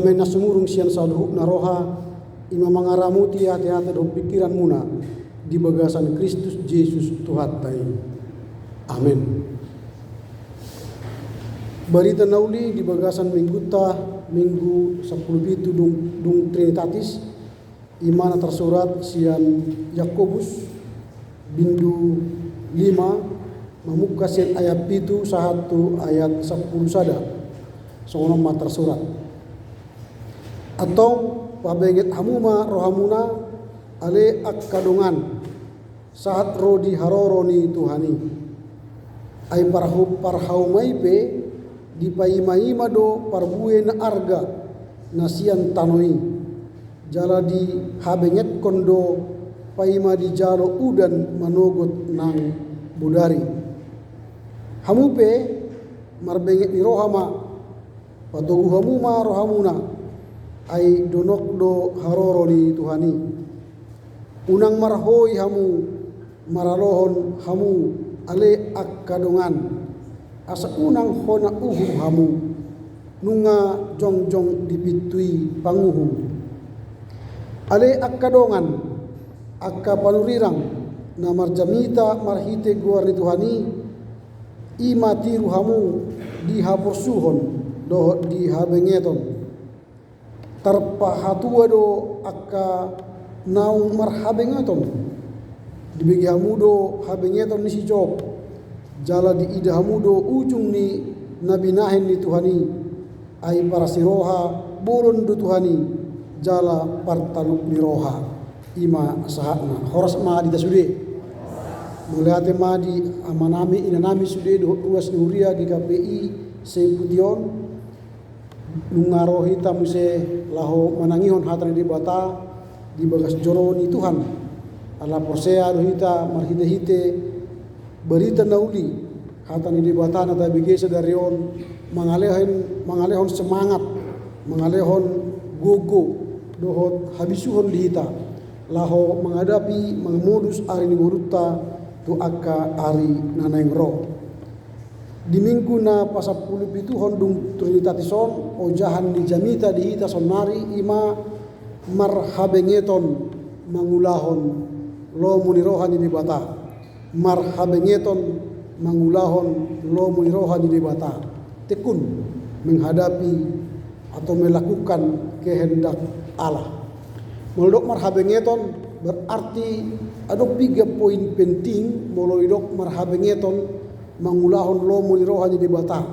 damai na sumurung sian saluhuk na roha ima mangaramuti hati-hati do pikiran muna di bagasan Kristus Yesus Tuhan tai. Amin. Berita nauli di bagasan minggu 10 bitu dung Trinitatis imana tersurat sian Yakobus bindu 5 memuka sian ayat pitu 1 ayat 10 sada songono ma tersurat atau pabenget hamuma rohamuna ale akkadongan saat rodi haroroni Tuhani ay parhaumai pe di paima do parbue na arga nasian tanoi jala di habenget kondo paima di jalo udan manogot nang budari hamupe marbenget ni rohama patogu hamuma rohamuna ay donok do haroroni Tuhani unang marhoi hamu maralohon hamu ale akkadongan asa unang hona uhu hamu nunga jongjong dipitui panguhu ale akkadongan akka panurirang na marjamita marhite guar ni Tuhani ima tiru hamu di haporsuhon do di habengeton tarpahatua do akka naung marhabengeton dibagi hamu do habengeton ni si job jala di ida hamu do ujung ni nabinahin ni Tuhani ay para si roha bolon do Tuhani jala partaluk ni roha ima sahatna horas ma di tasude mulate ma di amanami inanami sude do ruas nuria di KPI Sepution nungaro hita muse laho manangihon hatan di bata di bagas joro ni Tuhan ala porsea do hita marhite-hite berita nauli hatan di bata na tabigesa dari on mangalehon semangat mangalehon gogo dohot habisuhon di hita laho menghadapi mengemodus ari ni murutta tu akka ari naneng ro di minggu na pasapuluh pitu hondung Trinitatisom ojahan di jamita di hita sonari ima marhabengeton mangulahon lo munirohan di bata marhabengeton mangulahon lo munirohan di bata tekun menghadapi atau melakukan kehendak Allah. Molodok marhabengeton berarti ada 3 poin penting molodok marhabengeton mangulahon lo munirohan di bata.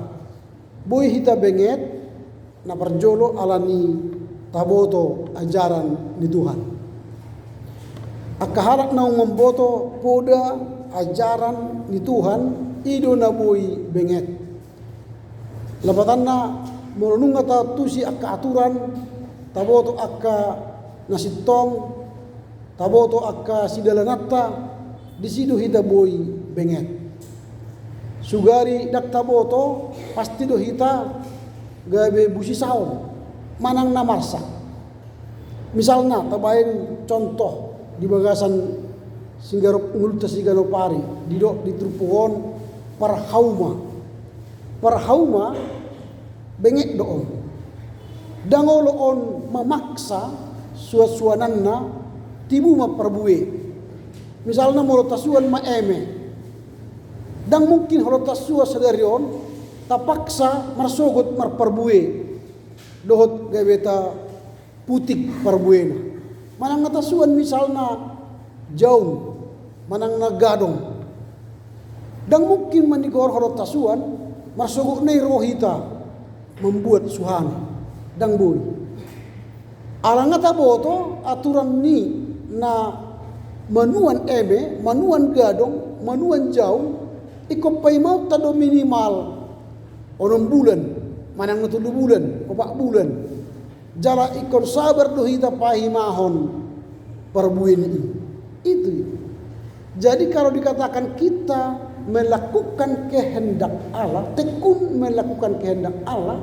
Boy hita benget na parjolo alani taboto ajaran ni Tuhan. Akaharak na ngomboto poda ajaran ni Tuhan ido na boy benget. Labatan na molonunga ta tusi akka aturan taboto akka nasitong taboto akka sidalanatta disido hita boy benget. Sugari dak taboto pasti do hita gabe busi saon manang na marsa. Misalnya tabain contoh di bagasan singgarop ngulta siganopari didok di trupuhon parhauma bengek doon dangolo on memaksa suasuananna tibu ma perbue misalnya molotasuan ma eme dan mungkin holotasua sadarion tapaksa marsogot marperbue dohot gabeta putik perbuena manang natasuan misalnya jauh manang nagadong dan mungkin manigor holotassuan masuk nei rohita membuat suhana dang boy alangata boto aturan ni na manuan eme manuan gadong manuan jauh ikop pay mau tado minimal 6 bulan manang na 7 bulan 4 bulan jala ikon sabar dohita pahimahon perbuin itu. Jadi kalau dikatakan kita melakukan kehendak Allah, tekun melakukan kehendak Allah,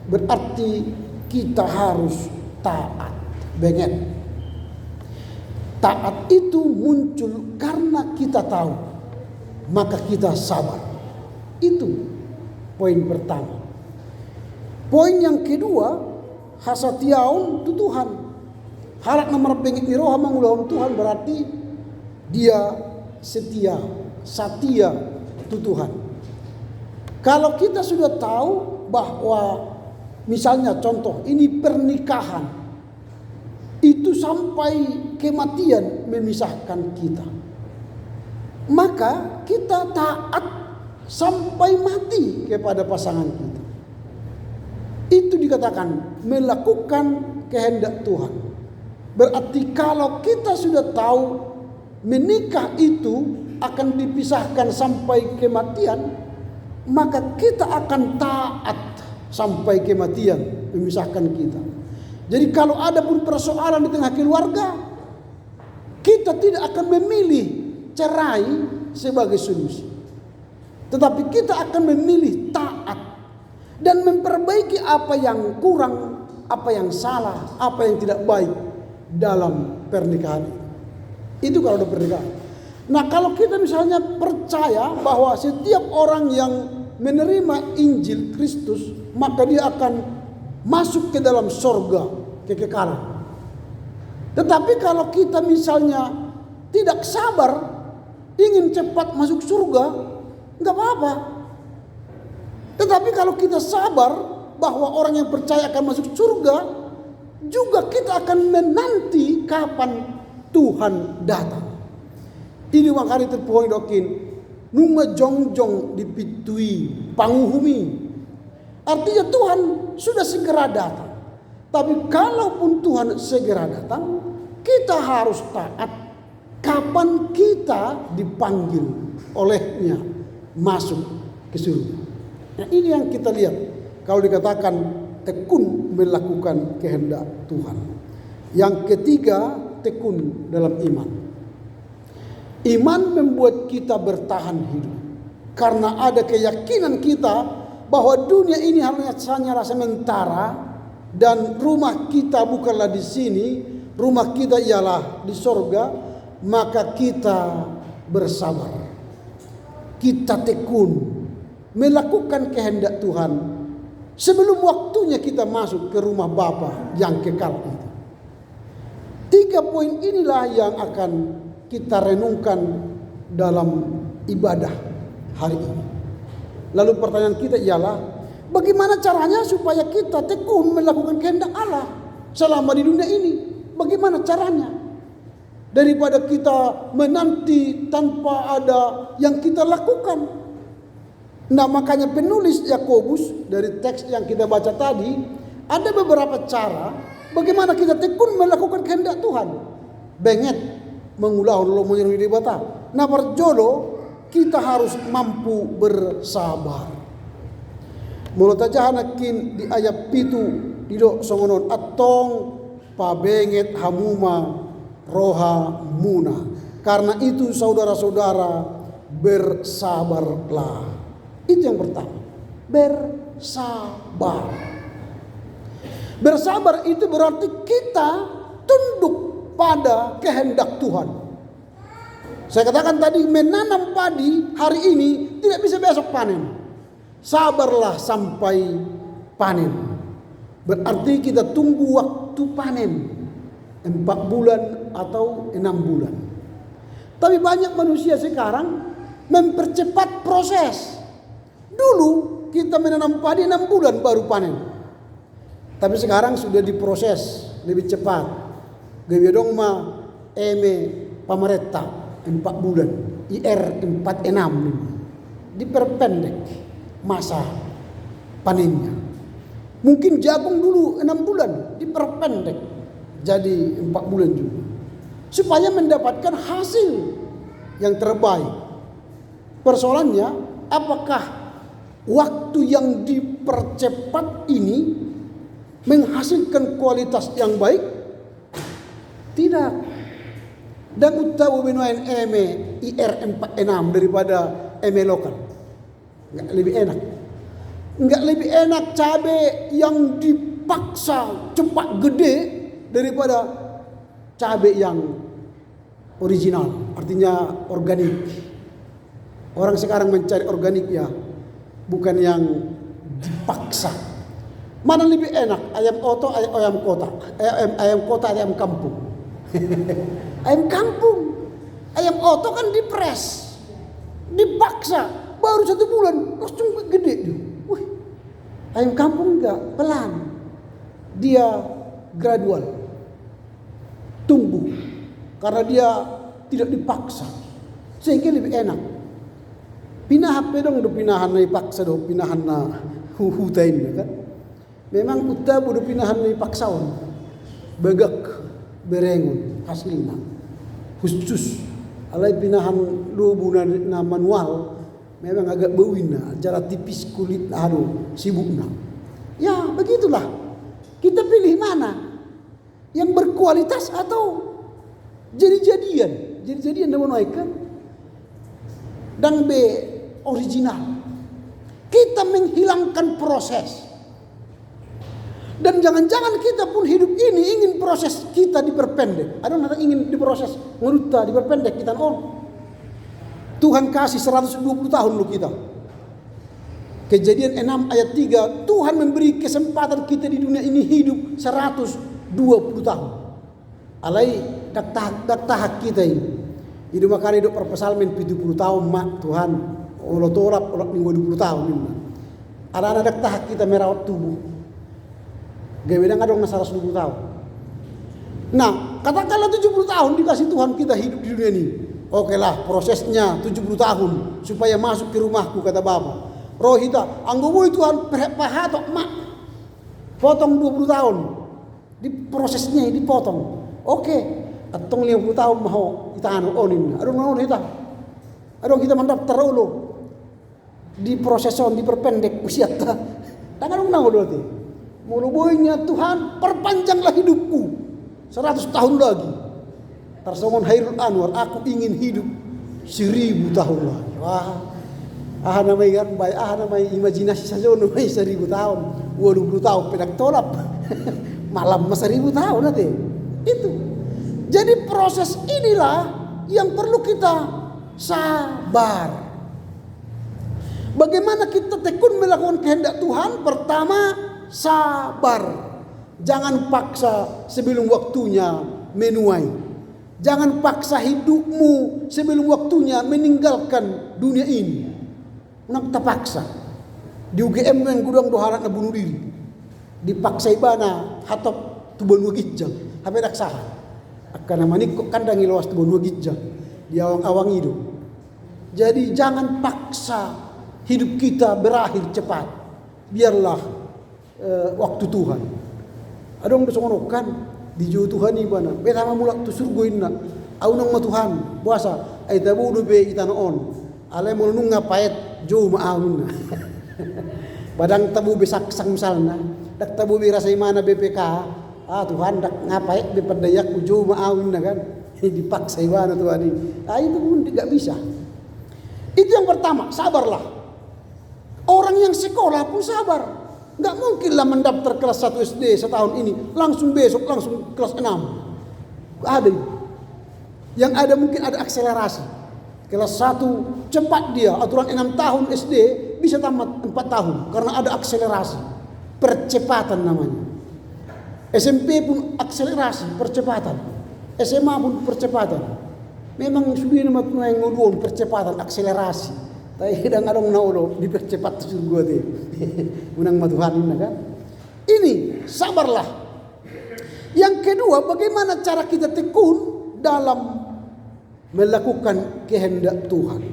berarti kita harus taat. Benget. Taat itu muncul karena kita tahu, maka kita sabar. Itu poin pertama. Poin yang kedua, hasatiaun tu Tuhan. Halat nomor bengit ni roh mangulahun Tuhan berarti dia setia, satia tu Tuhan. Kalau kita sudah tahu bahwa misalnya contoh ini pernikahan itu sampai kematian memisahkan kita, maka kita taat sampai mati kepada pasangan kita. Itu dikatakan melakukan kehendak Tuhan. Berarti kalau kita sudah tahu menikah itu akan dipisahkan sampai kematian, maka kita akan taat sampai kematian memisahkan kita. Jadi kalau ada pun persoalan di tengah keluarga, kita tidak akan memilih cerai sebagai solusi, tetapi kita akan memilih taat dan memperbaiki apa yang kurang, apa yang salah, apa yang tidak baik dalam pernikahan. Itu kalau ada pernikahan. Nah, kalau kita misalnya percaya bahwa setiap orang yang menerima Injil Kristus, maka dia akan masuk ke dalam sorga, kekekalan. Tetapi kalau kita misalnya tidak sabar, ingin cepat masuk surga, enggak apa-apa. Tetapi kalau kita sabar bahwa orang yang percaya akan masuk surga, juga kita akan menanti kapan Tuhan datang. Ini makanya terpuhung dokin numa jongjong dipitui panguhumi. Artinya Tuhan sudah segera datang. Tapi kalaupun Tuhan segera datang, kita harus taat kapan kita dipanggil olehnya masuk ke surga. Nah, ini yang kita lihat kalau dikatakan tekun melakukan kehendak Tuhan. Yang ketiga, tekun dalam iman. Iman membuat kita bertahan hidup karena ada keyakinan kita bahwa dunia ini hanyalah sementara dan rumah kita bukanlah di sini, rumah kita ialah di sorga. Maka kita bersabar, kita tekun melakukan kehendak Tuhan sebelum waktunya kita masuk ke rumah Bapa yang kekal itu. 3 poin inilah yang akan kita renungkan dalam ibadah hari ini. Lalu pertanyaan kita ialah, bagaimana caranya supaya kita tekun melakukan kehendak Allah selama di dunia ini? Bagaimana caranya? Daripada kita menanti tanpa ada yang kita lakukan. Nah, makanya penulis Yakobus dari teks yang kita baca tadi, ada beberapa cara bagaimana kita tekun melakukan kehendak Tuhan. Benget mengulah lo menyeru di bata. Nah, perjolo kita harus mampu bersabar. Mulut aja hanakin di ayat pitu didok songonon atong pabenget hamuma roha muna. Karena itu saudara-saudara bersabarlah. Itu yang pertama. Bersabar. Bersabar itu berarti kita tunduk pada kehendak Tuhan. Saya katakan tadi, menanam padi hari ini tidak bisa besok panen. Sabarlah sampai panen. Berarti kita tunggu waktu panen 4 bulan atau 6 bulan. Tapi banyak manusia sekarang mempercepat proses. Dulu kita menanam padi 6 bulan baru panen. Tapi sekarang sudah diproses lebih cepat. Gebedong ma pamareta 4 bulan, IR 46 diperpendek masa panennya. Mungkin jagung dulu 6 bulan diperpendek jadi 4 bulan juga, supaya mendapatkan hasil yang terbaik. Persoalannya, apakah waktu yang dipercepat ini menghasilkan kualitas yang baik? Tidak. Dan utawa benuain IR 46 daripada lokal. Enggak lebih enak. Enggak lebih enak cabai yang dipaksa cepat gede daripada cabai yang original, artinya organik. Orang sekarang mencari organik ya, bukan yang dipaksa. Mana lebih enak, ayam oto, ayam kota, ayam kota, ayam kampung. Ayam kampung, ayam oto kan dipres, dipaksa, baru 1 bulan langsung gede dia. Wih, ayam kampung enggak, pelan, dia gradual, tumbuh, karena dia tidak dipaksa, sehingga lebih enak. Pinahan pedong do pinahan na ipaksa do pinahan na huhutain kan. Memang uta bodo pinahan na ipaksaon. Begak berengon hasilna. Khusus alay pinahan lubu na manual memang agak beuin na, jara tipis kulit na sibuk na. Ya, begitulah. Kita pilih mana? Yang berkualitas atau jadi-jadian? Jadi-jadian na menaikkan dan B original. Kita menghilangkan proses. Dan jangan-jangan kita pun hidup ini ingin proses kita diperpendek. Ada orang ingin diproses, ngeruta, diperpendek kita. Oh, Tuhan kasih 120 tahun lu kita. Kejadian 6 ayat 3, Tuhan memberi kesempatan kita di dunia ini hidup 120 tahun. Alai dak tahak kita ini. Hidup makanya hidup perpesalmen 70 tahun mak Tuhan. Allah tolak 20 tahun ini. Ada dak tahak kita merawat tubuh. Gawedang adong na 120 tahun. Nah, katakanlah 70 tahun dikasih Tuhan kita hidup di dunia ini. Oke lah, prosesnya 70 tahun supaya masuk ke rumahku, kata Bapa. Rohita, anggoboy Tuhan pahatok mak. Potong 20 tahun. Di prosesnya dipotong. Oke, atong 50 tahun mau kita onin. Adong naon kita. Adong kita mendaftar ulo. Di proseson diperpendek usia ta. Tangan naon berarti. Muluboynya Tuhan, perpanjanglah hidupku 100 tahun lagi. Tersongon Hairul Anwar, aku ingin hidup 1000 tahun lagi. Wah, namai kan baik, namai imajinasi saja namai 1000 tahun, 20 tahun pedak tolap. Malam 1000 tahun nanti. Itu. Jadi proses inilah yang perlu kita sabar. Bagaimana kita tekun melakukan kehendak Tuhan? Pertama, sabar. Jangan paksa sebelum waktunya menuai. Jangan paksa hidupmu sebelum waktunya meninggalkan dunia ini. Nak terpaksa. Di UGM yang gudang doharat na bunuh diri. Dipaksa ibana hatop tuban wagijang. Hape daksahan. Akan namanik kok kandang ilawas tuban wagijang. Di awang-awang hidup. Jadi jangan paksa hidup kita berakhir cepat. Biarlah waktu Tuhan. Adong besongono kan di jauh Tuhan ibana. Betama mulak tu surgoin na. Aunang ma Tuhan puasa ay tabu do be itanoon. Alay mo nung ngapayet jauh maaun na. Badang tabu besak sang misalna. Dak tabu be rasa imana BPK. Tuhan dak ngapayet be padayak jauh maaun na kan. Dipaksa ibana Tuhan ini. Itu pun tidak bisa. Itu yang pertama, sabarlah. Orang yang sekolah pun sabar. Nggak mungkin lah mendaftar kelas 1 SD setahun ini langsung besok langsung kelas 6. Ada itu. Yang ada mungkin ada akselerasi. Kelas 1 cepat dia, aturan 6 tahun SD bisa tamat 4 tahun karena ada akselerasi. Percepatan namanya. SMP pun akselerasi, percepatan. SMA pun percepatan. Memang sudah nama yang ngudon percepatan, akselerasi. Tapi kadang adong naulo dipercepat surga deh. Unang matuhan kan. Ini sabarlah. Yang kedua, bagaimana cara kita tekun dalam melakukan kehendak Tuhan.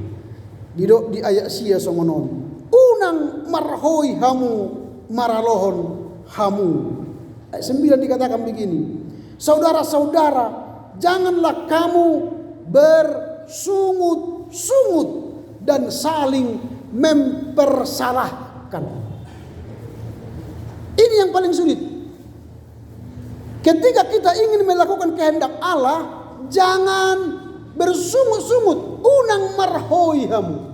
Di ayat sia songonon. Unang marhoi hamu maralohon hamu. Ayat 9 dikatakan begini. Saudara-saudara, janganlah kamu bersungut-sungut dan saling mempersalahkan. Ini yang paling sulit. Ketika kita ingin melakukan kehendak Allah, jangan bersungut-sungut, unang marhoihamu.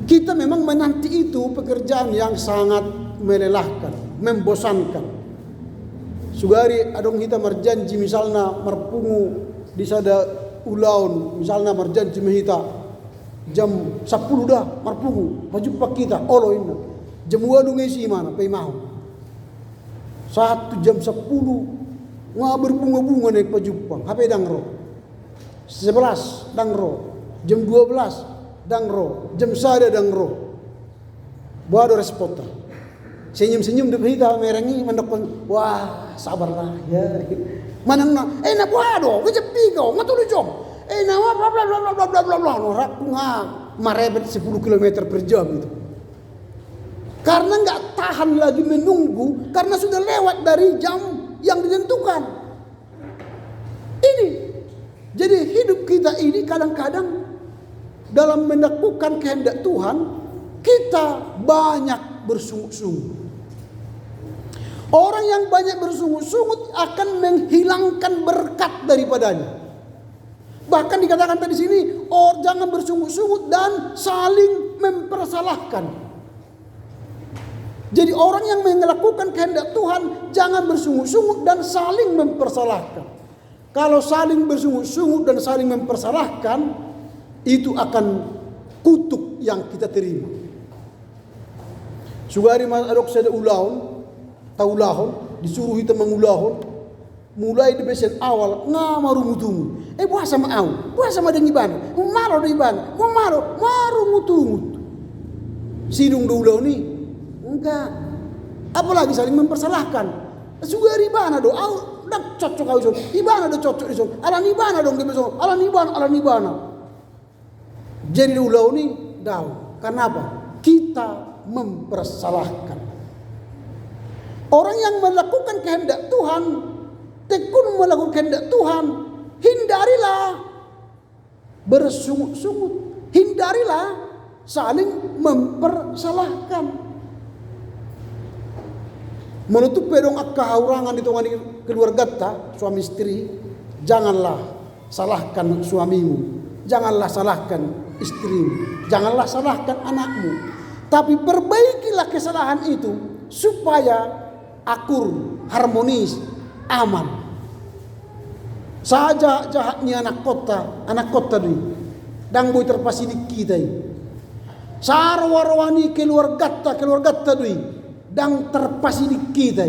Kita memang menanti itu pekerjaan yang sangat melelahkan, membosankan. Sugari adong kita merjanji misalnya merpungu di sada ulaun, misalnya merjanji mehita jam 10 dah marpungu, majumpa kita olo ini. Jam 8 ngisi mana? Pay mau. 1 jam 10 nga berbunga-bunga naik pajupang. HP dangro. 11 dangro. Jam 12 dangro. Jam sada dangro. Buat respon. Senyum-senyum di kita merengi mendapatkan. Wah, sabarlah ya. Manang na, na buado, kejepi kau, ngatulu jom. Nama bla bla bla bla bla bla bla bla. Norak nga marebet 10 km per jam itu. Karena nggak tahan lagi menunggu, karena sudah lewat dari jam yang ditentukan. Ini, jadi hidup kita ini kadang-kadang dalam melakukan kehendak Tuhan, kita banyak bersungut-sungut. Orang yang banyak bersungut-sungut akan menghilangkan berkat daripadanya. Bahkan dikatakan tadi sini, jangan bersungut-sungut dan saling mempersalahkan. Jadi orang yang melakukan kehendak Tuhan jangan bersungut-sungut dan saling mempersalahkan. Kalau saling bersungut-sungut dan saling mempersalahkan, itu akan kutuk yang kita terima. Sugari adok sada ulahon, taulahon, disuruh kita mengulahon, mulai di besen awal ngamaru mutungu. Buah sama au, buah sama dengan ibana, maro dengan ibana, maru mutungu. Sidung daulau ni, enggak. Apalagi saling mempersalahkan. Sugari ibana do, au dak cocok au son, ibana do cocok di son, alan ibana dong di beson, alan ibana. Jadi daulau ni dau. Karena apa? Kita mempersalahkan. Orang yang melakukan kehendak Tuhan, tekun melakukan kehendak Tuhan, hindarilah bersungut-sungut, hindarilah saling mempersalahkan. Menutup pedong kehaurangan itu keluarga ta, suami istri, janganlah salahkan suamimu, janganlah salahkan istrimu, janganlah salahkan anakmu, tapi perbaikilah kesalahan itu supaya akur, harmonis, aman. Saja jahatnya anak kota ni, dang boy terpasidik kita. Sarwarwani keluarga tadi, dang terpasidik kita.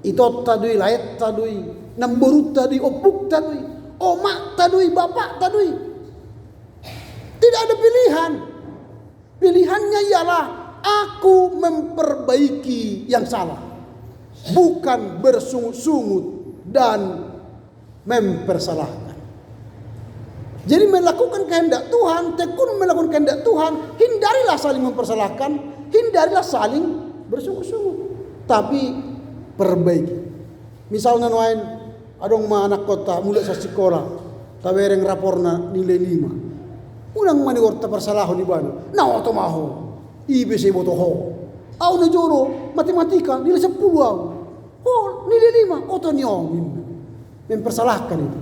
Ito tadi, layat tadi, namburut tadi, opuk tadi, omak tadi, bapak tadi. Tidak ada pilihan. Pilihannya ialah aku memperbaiki yang salah, bukan bersungut-sungut dan mempersalahkan. Jadi melakukan kehendak Tuhan, tekun melakukan kehendak Tuhan, hindarilah saling mempersalahkan, hindarilah saling bersungut-sungut, tapi perbaiki. Misalnya noain adong ma anak kota mulai sa sekolah, tawereng raporna nilai 5. Unang maniwar ta persalahon ibana. Na oto maho. IBC boto ho. Au na joro matematika nilai 10 au. Oh, nilai 5 oto niong. Mempersalahkan itu.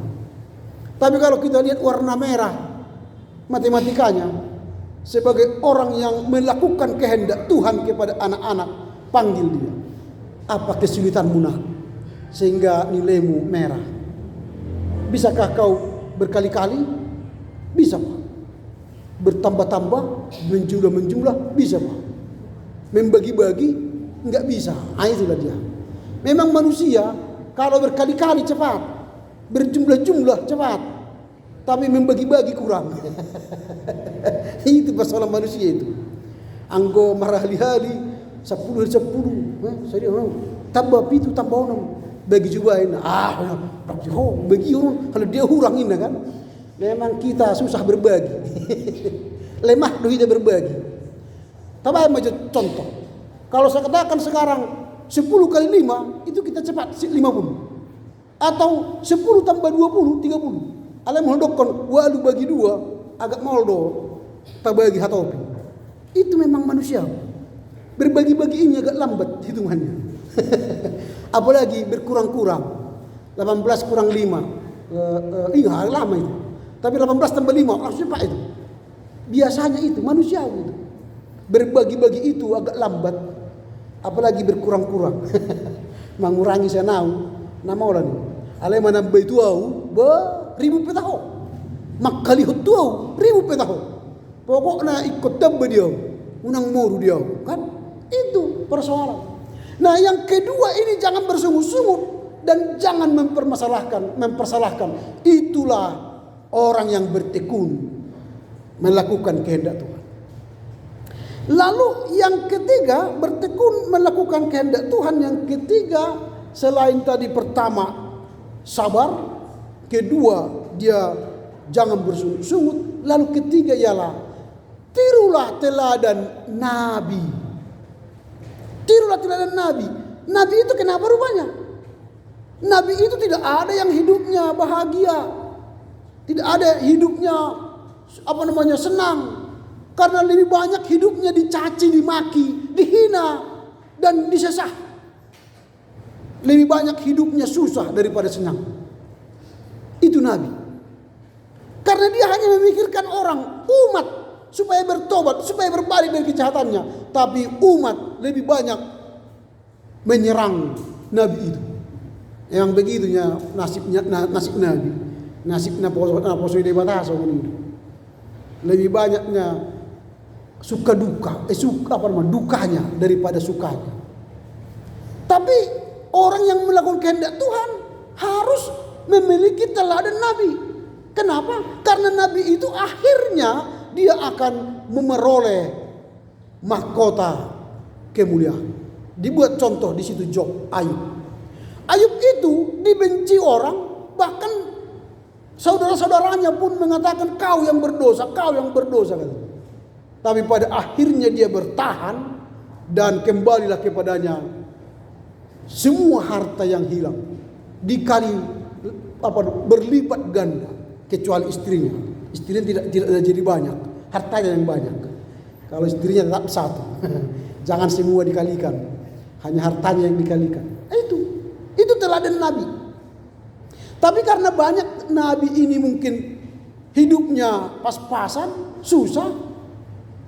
Tapi kalau kita lihat warna merah matematikanya, sebagai orang yang melakukan kehendak Tuhan kepada anak-anak, panggil dia. Apa kesulitanmu nak? Sehingga nilaimu merah. Bisakah kau berkali-kali? Bisa Pak. Bertambah-tambah, menjumlah, bisa Pak. Membagi-bagi, enggak bisa. Itulah dia. Memang manusia kalau berkali-kali cepat, berjumlah-jumlah cepat, tapi membagi-bagi kurang. Itu masalah manusia itu. Anggo marahali-hali 10, saya tambah pitu tambah onam bagi jubain. Bagi orang kalau dia hurangin kan. Memang kita susah berbagi. Lemah dohida berbagi. Tapi macam contoh. Kalau saya katakan sekarang 10 kali 5 itu kita cepat 50. Atau 10 tambah 20 30. Alam mendokon walu bagi 2 agak moldo tak bagi hatopi. Itu memang manusia. Berbagi-bagi ini agak lambat hitungannya. Apalagi berkurang-kurang. 18 kurang 5. Iya lama itu. Tapi 18 tambah 5 langsung cepat itu. Biasanya itu manusia itu. Berbagi-bagi itu agak lambat. Apalagi berkurang-kurang. Mengurangi senau. Nama orang ini. Alai menambah itu au, 1000 petaho. Makali hot au, 1000 petaho. Pokoknya ikut tambah dia. Unang muru dia, kan? Itu persoalan. Nah, yang kedua ini jangan bersungut-sungut dan jangan mempersalahkan. Itulah orang yang bertekun melakukan kehendak Tuhan. Lalu yang ketiga, bertekun melakukan kehendak Tuhan. Yang ketiga, selain tadi pertama sabar, kedua dia jangan bersungut-sungut, lalu ketiga ialah tirulah teladan Nabi. Tirulah teladan Nabi. Nabi itu kenapa rupanya? Nabi itu tidak ada yang hidupnya bahagia, tidak ada hidupnya senang. Karena lebih banyak hidupnya dicaci, dimaki, dihina, dan disesah. Lebih banyak hidupnya susah daripada senang. Itu Nabi. Karena dia hanya memikirkan orang, umat, supaya bertobat, supaya berbalik dari kejahatannya. Tapi umat lebih banyak menyerang Nabi itu. Yang begitunya nasib Nabi. Nasibnya posoi debatasa ini. Lebih banyaknya dukanya daripada sukanya. Tapi orang yang melakukan kehendak Tuhan harus memiliki teladan Nabi. Kenapa? Karena Nabi itu akhirnya dia akan memperoleh mahkota kemuliaan. Dibuat contoh di situ Job, Ayub. Ayub itu dibenci orang, bahkan saudara-saudaranya pun mengatakan kau yang berdosa, kata. Tapi pada akhirnya dia bertahan dan kembalilah kepadanya semua harta yang hilang dikali berlipat ganda, kecuali istrinya. Istrinya tidak jadi banyak, hartanya yang banyak. Kalau istrinya tetap satu. Jangan semua dikalikan, hanya hartanya yang dikalikan. Itu teladan Nabi. Tapi karena banyak Nabi ini mungkin hidupnya pas-pasan, susah,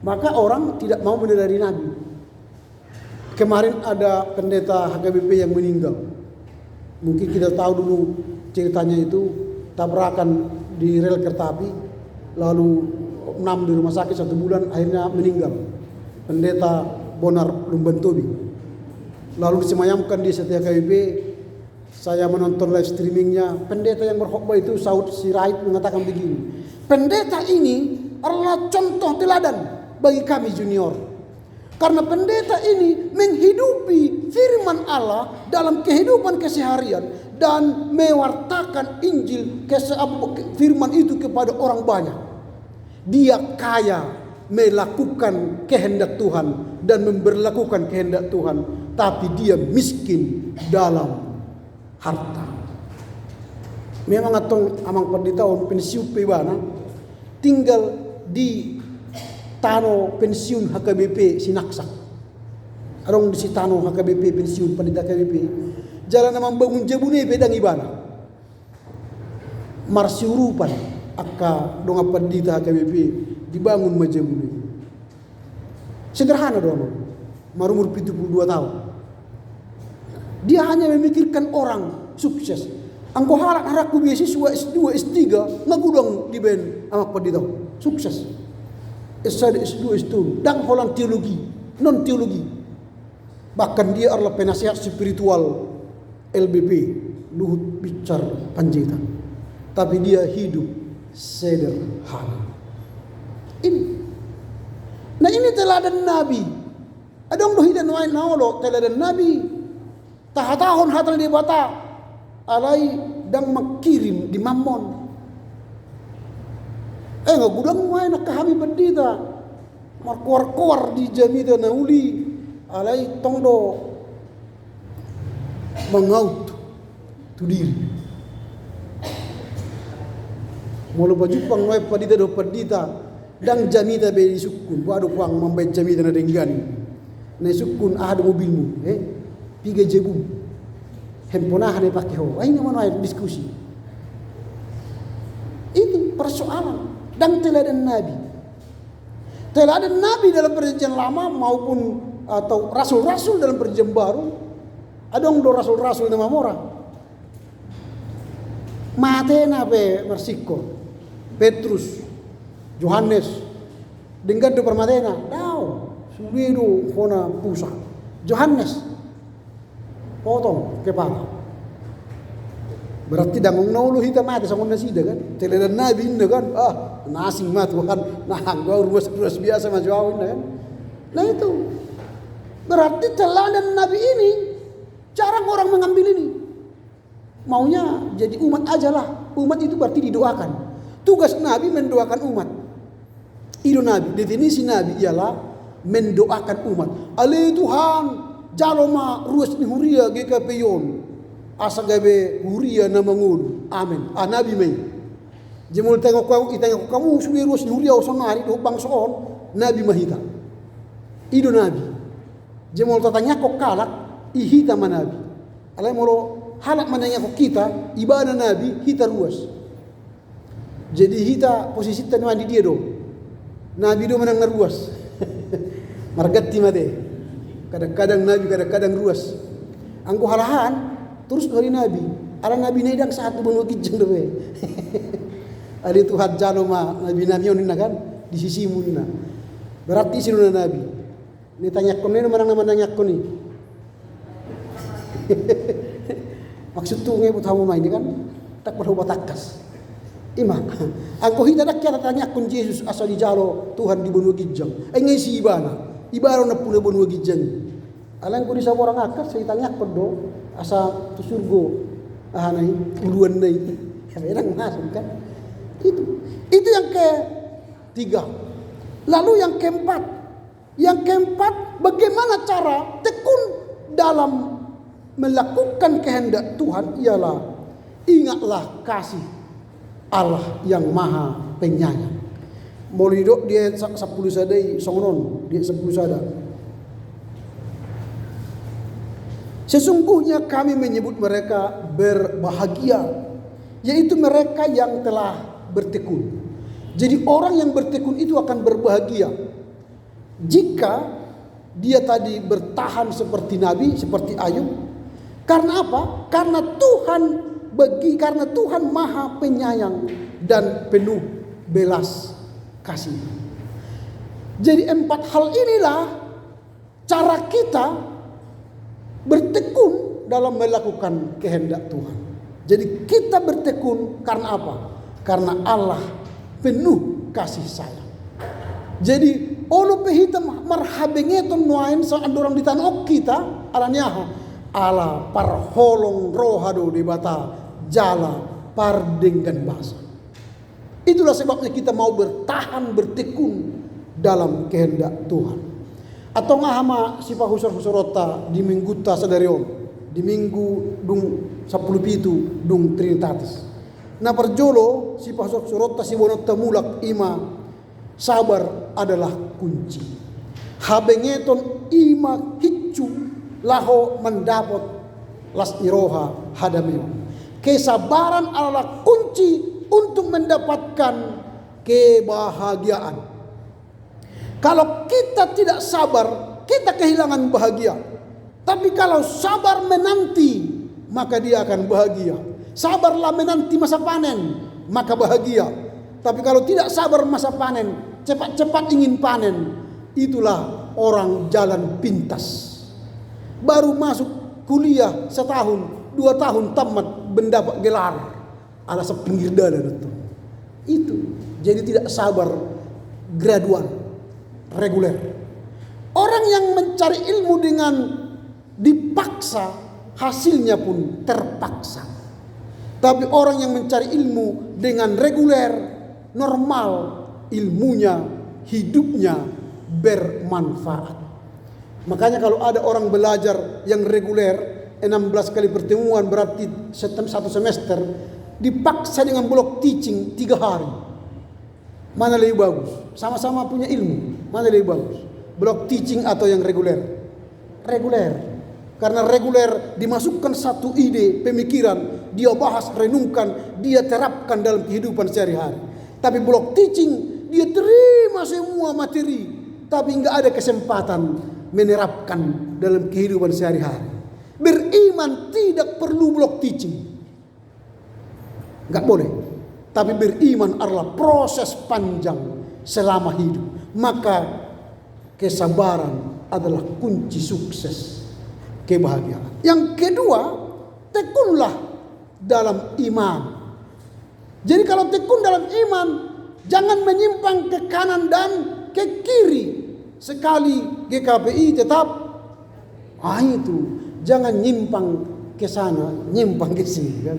maka orang tidak mau meneladani Nabi. Kemarin ada pendeta HKBP yang meninggal. Mungkin kita tahu dulu ceritanya itu, tabrakan di rel kereta api, lalu 6 di rumah sakit 1 bulan, akhirnya meninggal. Pendeta Bonar Lumbantobi. Lalu disemayamkan di Setia KBP. Saya menonton live streamingnya. Pendeta yang berkhotbah itu Saud Sirait mengatakan begini, pendeta ini adalah contoh teladan bagi kami junior. Karena pendeta ini menghidupi firman Allah dalam kehidupan keseharian dan mewartakan Injil firman itu kepada orang banyak. Dia kaya melakukan kehendak Tuhan dan memberlakukan kehendak Tuhan, tapi dia miskin dalam harta. Memang atong amang pendeta pensiun pebana tinggal di Tano pensiun HKBP Sinaksak. Arong di Tano HKBP pensiun pendeta HKBP. Jalan namang bangun jabune pedang ibana. Marsiurupan akka donga pendeta HKBP dibangun majabune. Sederhana doang. Marumur 72 tahun. Dia hanya memikirkan orang sukses. Angko halak haraku beasiswa S2, S3 ngagudang di ben amak pendeta. Sukses. S1, S2, S2, dan holang teologi, non teologi. Bahkan dia adalah penasihat spiritual LBP, Luhut Bicar Panjaitan. Tapi dia hidup sederhana. Ini. Nah ini teladan Nabi. Adong dohidan wain naolo teladan Nabi. Tahatahon hatal di bata alai dang makirim di Mammon. Nggak gudang main nak kami pendeta markuar-kuar di jamida nauli alai tongdo mengaut tu diri. Mulu baju pang mai pendeta do pendeta dang jamida be sukun badu pang mambai jamida na denggan. Na sukun ada mobilmu piga jebum. Handphone hane pakai ho. Ini mana diskusi. Ini persoalan. Dan teladan Nabi. Teladan Nabi dalam perjanjian lama maupun atau rasul-rasul dalam perjanjian baru. Adong do rasul-rasul nama orang. Matena pe Marsiko, Petrus, Yohanes. Dengan do permatena. Dao. Sulido kona pusa. Johannes potong kepala. Berarti dangong naulu hita mati sama nasida kan. Teledan nabi inda kan. Nasing mah Tuhan. Nah gua ruas biasa mah jauh kan. Nah itu. Berarti teladan nabi ini jarang orang mengambil ini. Maunya jadi umat aja lah. Umat itu berarti didoakan. Tugas nabi mendoakan umat. Itu nabi. Definisi nabi ialah mendoakan umat. Ale Tuhan jaloma ruas ni huria GKP yon. Asa gabe huria na mangul. Amin. Nabi may. Jemul tengok kamu suwi ruas ni huria osonari do bangsoon nabi mahita. Itu nabi. Jemul tatanya kok kalak ihita manabi. Alay molo halak mananya kok kita ibadah nabi hita ruas. Jadi hita posisi tanuan di dia do. Nabi do menang ruas. Margati made. Kadang-kadang nabi kadang-kadang ruas. Angko halahan terus hari nabi. Ala nabi nedang saat bunuh kijeng do. Ali Tuhan jaloma nabi-nabi on kan di sisi munna. Berarti sinuna nabi. Ni tanya kon ni manang nanya kon ni. Maksud tu ngai butamu main kan tak berubah takas. Ima, angko hita dak kaya tanya kun Yesus asal di jalo Tuhan di benua gijang. Ngai si ibara na puna benua gijang. Alang ko di sa orang akar saya tanya pedo asa tu surgo nai uluan nai. Kadang masuk kan. Itu yang ketiga. Lalu yang keempat. Yang keempat, bagaimana cara tekun dalam melakukan kehendak Tuhan ialah ingatlah kasih Allah yang maha penyayang. Molidok dia 10 sadai songron, dia 10 sadar. Sesungguhnya kami menyebut mereka berbahagia, yaitu mereka yang telah bertekun. Jadi orang yang bertekun itu akan berbahagia jika dia tadi bertahan seperti Nabi, seperti Ayub. Karena apa? Karena Tuhan maha penyayang dan penuh belas kasih. Jadi 4 hal inilah cara kita bertekun dalam melakukan kehendak Tuhan. Jadi kita bertekun karena apa? Karena Allah penuh kasih sayang. Jadi olo pehita marhabengeton nuain sa andorang di tanok kita alanyaha ala parholong rohado di bata jala pardenggan basa. Itulah sebabnya kita mau bertahan bertekun dalam kehendak Tuhan. Atau ngahama si pahusar-husarota di minggu ta sadarion, di minggu dung 17 dung Trinitatis. Na perjolo si pahusar-husarota si bonota mulak ima sabar adalah kunci. Habengeton ima hiccu laho mendapat las iroha hadameo. Kesabaran adalah kunci untuk mendapatkan kebahagiaan. Kalau kita tidak sabar, kita kehilangan bahagia. Tapi kalau sabar menanti, maka dia akan bahagia. Sabarlah menanti masa panen, maka bahagia. Tapi kalau tidak sabar masa panen, cepat-cepat ingin panen, itulah orang jalan pintas. Baru masuk kuliah 1 tahun, 2 tahun tamat mendapat gelar, ala sepinggir dada itu. Jadi tidak sabar gradual, reguler. Orang yang mencari ilmu dengan dipaksa, hasilnya pun terpaksa. Tapi orang yang mencari ilmu dengan reguler, normal, ilmunya, hidupnya bermanfaat. Makanya kalau ada orang belajar yang reguler 16 kali pertemuan berarti 1 semester, dipaksa dengan blok teaching 3 hari. Mana lebih bagus? Sama-sama punya ilmu, mana lebih bagus? Blok teaching atau yang reguler? Reguler. Karena reguler dimasukkan satu ide, pemikiran, dia bahas, renungkan, dia terapkan dalam kehidupan sehari-hari. Tapi blok teaching, dia terima semua materi, tapi enggak ada kesempatan menerapkan dalam kehidupan sehari-hari. Beriman tidak perlu blok teaching, enggak boleh. Tapi beriman adalah proses panjang selama hidup. Maka kesabaran adalah kunci sukses kebahagiaan. Yang kedua, tekunlah dalam iman. Jadi kalau tekun dalam iman, jangan menyimpang ke kanan dan ke kiri. Sekali GKPI tetap, itu jangan nyimpang ke sana, nyimpang ke sini kan.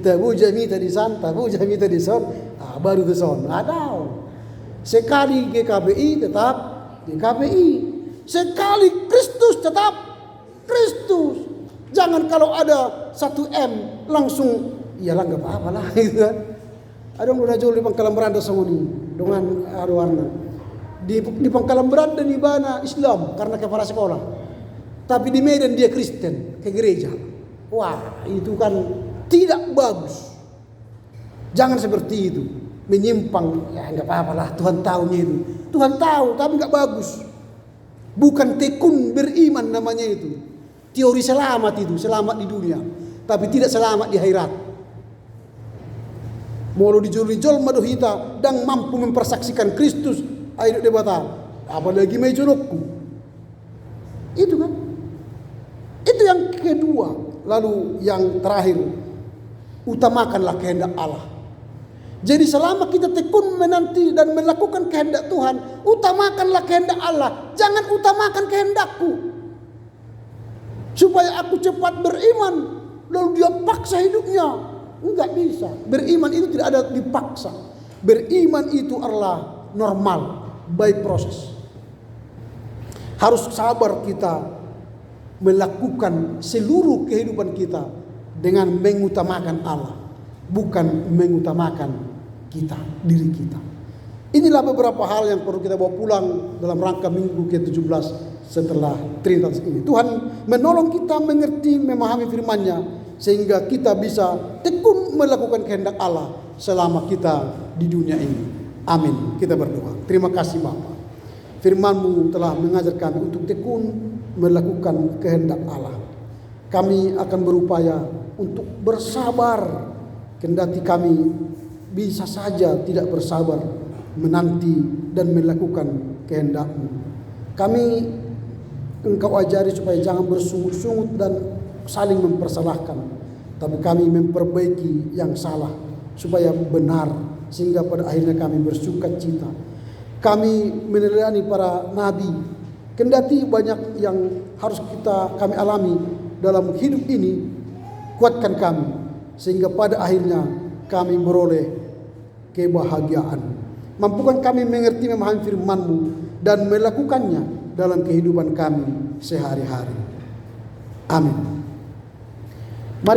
Tabu jamita di sana, tabu jamita di son, baru ke son. Ada. Sekali GKPI tetap GKPI. Sekali Kristus tetap Kristus. Jangan kalau ada 1M langsung iyalah nggak apa-apa lah gitu kan. Ada yang udah jual di Pangkalan Beranda sama ni dengan warna. Di Pangkalan Beranda di mana Islam karena kepala sekolah. Tapi di Medan dia Kristen ke gereja. Wah, itu kan tidak bagus. Jangan seperti itu. Menyimpang, ya nggak apa-apa lah, Tuhan tahunya itu. Tuhan tahu, tapi nggak bagus. Bukan tekun beriman namanya itu. Teori selamat itu, selamat di dunia, tapi tidak selamat di akhirat. Mau dijol-jol maduhita dan mampu mempersaksikan Kristus, ayo debata. Apalagi mejonokku. Itu kan? Itu yang kedua. Lalu yang terakhir, utamakanlah kehendak Allah. Jadi selama kita tekun menanti dan melakukan kehendak Tuhan, utamakanlah kehendak Allah. Jangan utamakan kehendakku. Supaya aku cepat beriman, lalu dia paksa hidupnya. Enggak bisa. Beriman itu tidak ada dipaksa. Beriman itu adalah normal, by proses. Harus sabar kita melakukan seluruh kehidupan kita dengan mengutamakan Allah, bukan mengutamakan kita, diri kita. Inilah beberapa hal yang perlu kita bawa pulang dalam rangka minggu ke-17 setelah Trinitas ini. Tuhan menolong kita mengerti, memahami firman-Nya sehingga kita bisa tekun melakukan kehendak Allah selama kita di dunia ini. Amin. Kita berdoa. Terima kasih Bapa. Firman-Mu telah mengajar kami untuk tekun melakukan kehendak Allah. Kami akan berupaya untuk bersabar, kendati kami bisa saja tidak bersabar menanti dan melakukan kehendak-Mu. Kami Engkau ajari supaya jangan bersungut-sungut dan saling mempersalahkan, tapi kami memperbaiki yang salah supaya benar, sehingga pada akhirnya kami bersukacita. Kami meneladani para nabi, kendati banyak yang harus kami alami dalam hidup ini, kuatkan kami sehingga pada akhirnya kami beroleh kebahagiaan. Mampukan kami mengerti, memahami firman-Mu dan melakukannya dalam kehidupan kami sehari-hari. Amin.